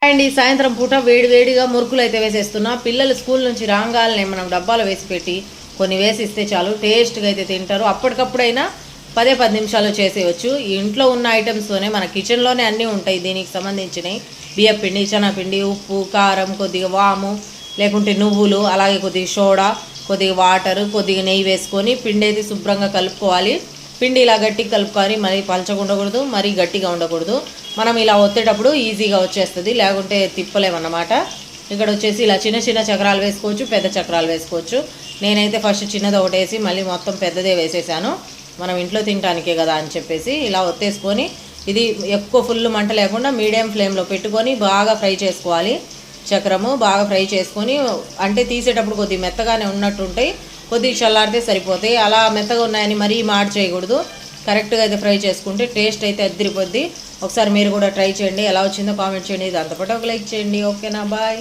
And ఈ సాయంత్రం పూట వేడివేడిగా మురుకులు అయితే వేసేస్తున్నా. పిల్లలు స్కూల్ నుంచి రాగాలనే మనం డబ్బాలో వేసి పెట్టి కొన్ని వేసి ఇస్తే చాలు, టేస్ట్గా అయితే తింటారు. అప్పటికప్పుడైనా 10 నిమిషాలు చేసేయచ్చు. ఇంట్లో ఉన్న ఐటమ్స్తోనే మన కిచెన్లోనే అన్నీ ఉంటాయి దీనికి సంబంధించినవి. బియ్యపిండి, శనగపిండి, ఉప్పు, కారం, కొద్దిగా వాము, లేకుంటే నువ్వులు, అలాగే కొద్దిగా సోడా, కొద్దిగా వాటర్, కొద్దిగా నెయ్యి వేసుకొని పిండి అయితే శుభ్రంగా కలుపుకోవాలి. పిండి ఇలా గట్టిగా కలుపుకొని మరీ పలచగా ఉండకూడదు, మరీ గట్టిగా ఉండకూడదు. మనం ఇలా ఒత్తేటప్పుడు ఈజీగా వచ్చేస్తుంది, లేకుంటే తిప్పలేమన్నమాట. ఇక్కడ వచ్చేసి ఇలా చిన్న చిన్న చక్రాలు వేసుకోవచ్చు, పెద్ద చక్రాలు వేసుకోవచ్చు. నేనైతే ఫస్ట్ చిన్నది ఒకటి వేసి మళ్ళీ మొత్తం పెద్దదే వేసేసాను, మనం ఇంట్లో తినడానికే కదా అని చెప్పేసి. ఇలా ఒత్తేసుకొని ఇది ఎక్కువ ఫుల్ మంట లేకుండా మీడియం ఫ్లేమ్లో పెట్టుకొని బాగా ఫ్రై చేసుకోవాలి. చక్రము బాగా ఫ్రై చేసుకొని, అంటే తీసేటప్పుడు కొద్దిగా మెత్తగానే ఉన్నట్టుంటాయి, కొద్దిగా చల్లారితే సరిపోతాయి. అలా మెత్తగా ఉన్నాయని మరీ మాడి చేయకూడదు. కరెక్ట్గా అయితే ఫ్రై చేసుకుంటే టేస్ట్ అయితే అదిరిపోద్ది. ఒకసారి మీరు కూడా ట్రై చేయండి, ఎలా వచ్చిందో కామెంట్ చేయండి. దాంతోపాటు ఒక లైక్ చేయండి. ఓకేనా, బాయ్.